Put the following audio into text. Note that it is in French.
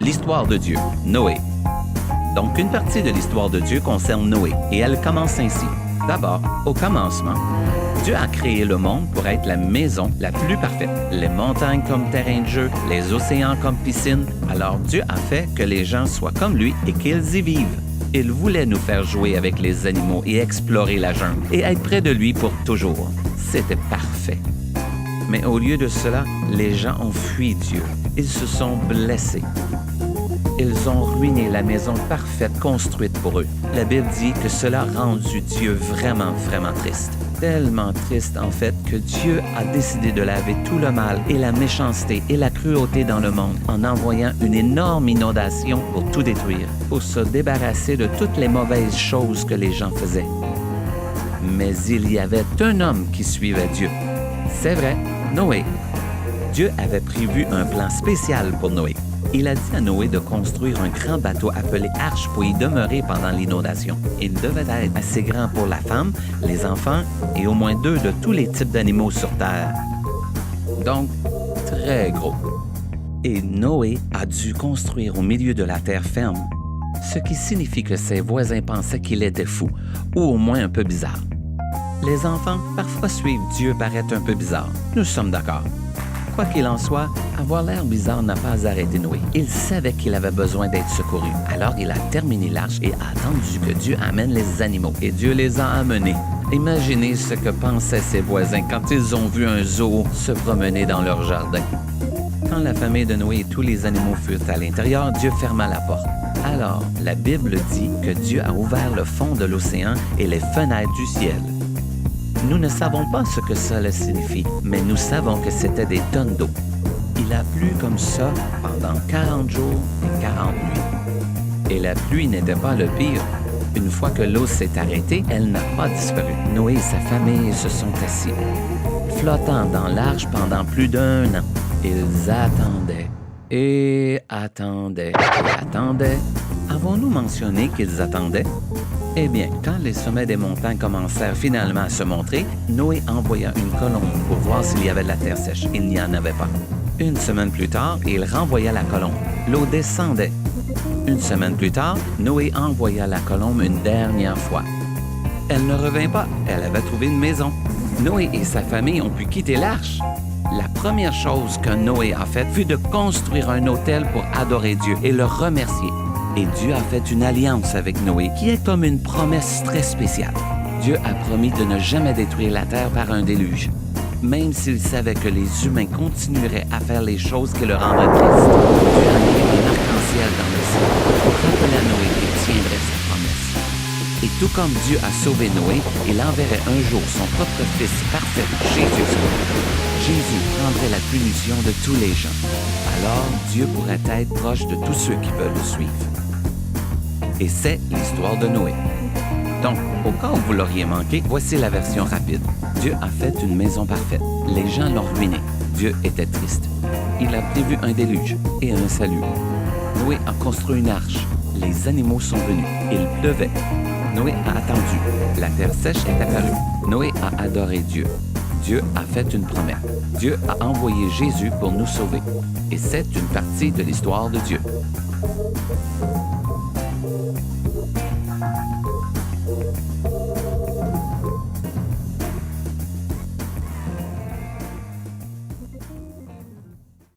L'histoire de Dieu, Noé. Donc, une partie de l'histoire de Dieu concerne Noé, et elle commence ainsi. D'abord, au commencement, Dieu a créé le monde pour être la maison la plus parfaite. Les montagnes comme terrain de jeu, les océans comme piscine. Alors Dieu a fait que les gens soient comme lui et qu'ils y vivent. Il voulait nous faire jouer avec les animaux et explorer la jungle et être près de lui pour toujours. C'était parfait. Mais au lieu de cela, les gens ont fui Dieu. Ils se sont blessés. Ils ont ruiné la maison parfaite construite pour eux. La Bible dit que cela a rendu Dieu vraiment, vraiment triste. Tellement triste, en fait, que Dieu a décidé de laver tout le mal et la méchanceté et la cruauté dans le monde en envoyant une énorme inondation pour tout détruire, pour se débarrasser de toutes les mauvaises choses que les gens faisaient. Mais il y avait un homme qui suivait Dieu. C'est vrai, Noé. Dieu avait prévu un plan spécial pour Noé. Il a dit à Noé de construire un grand bateau appelé Arche pour y demeurer pendant l'inondation. Il devait être assez grand pour la femme, les enfants et au moins 2 de tous les types d'animaux sur Terre. Donc, très gros. Et Noé a dû construire au milieu de la terre ferme, ce qui signifie que ses voisins pensaient qu'il était fou, ou au moins un peu bizarre. Les enfants, parfois suivre Dieu paraît un peu bizarre. Nous sommes d'accord. Quoi qu'il en soit, avoir l'air bizarre n'a pas arrêté Noé. Il savait qu'il avait besoin d'être secouru. Alors il a terminé l'arche et a attendu que Dieu amène les animaux. Et Dieu les a amenés. Imaginez ce que pensaient ses voisins quand ils ont vu un zoo se promener dans leur jardin. Quand la famille de Noé et tous les animaux furent à l'intérieur, Dieu ferma la porte. Alors, la Bible dit que Dieu a ouvert le fond de l'océan et les fenêtres du ciel. Nous ne savons pas ce que cela signifie, mais nous savons que c'était des tonnes d'eau. Il a plu comme ça pendant 40 jours et 40 nuits. Et la pluie n'était pas le pire. Une fois que l'eau s'est arrêtée, elle n'a pas disparu. Noé et sa famille se sont assis, flottant dans l'arche pendant plus d'1 an. Ils attendaient et attendaient et attendaient. Avons-nous mentionné qu'ils attendaient? Eh bien, quand les sommets des montagnes commencèrent finalement à se montrer, Noé envoya une colombe pour voir s'il y avait de la terre sèche. Il n'y en avait pas. 1 semaine plus tard, il renvoya la colombe. L'eau descendait. 1 semaine plus tard, Noé envoya la colombe une dernière fois. Elle ne revint pas. Elle avait trouvé une maison. Noé et sa famille ont pu quitter l'arche. La première chose que Noé a faite fut de construire un autel pour adorer Dieu et le remercier. Et Dieu a fait une alliance avec Noé qui est comme une promesse très spéciale. Dieu a promis de ne jamais détruire la terre par un déluge, même s'il savait que les humains continueraient à faire les choses qui le rendraient triste. Dieu a mis un arc-en-ciel dans le ciel pour rappeler à Noé qu'il tiendrait sa promesse. Et tout comme Dieu a sauvé Noé, il enverrait un jour son propre fils parfait, Jésus sur terre. Jésus prendrait la punition de tous les gens. Alors Dieu pourrait être proche de tous ceux qui veulent le suivre. Et c'est l'histoire de Noé. Donc, au cas où vous l'auriez manqué, voici la version rapide. Dieu a fait une maison parfaite. Les gens l'ont ruinée. Dieu était triste. Il a prévu un déluge et un salut. Noé a construit une arche. Les animaux sont venus. Il pleuvait. Noé a attendu. La terre sèche est apparue. Noé a adoré Dieu. Dieu a fait une promesse. Dieu a envoyé Jésus pour nous sauver. Et c'est une partie de l'histoire de Dieu.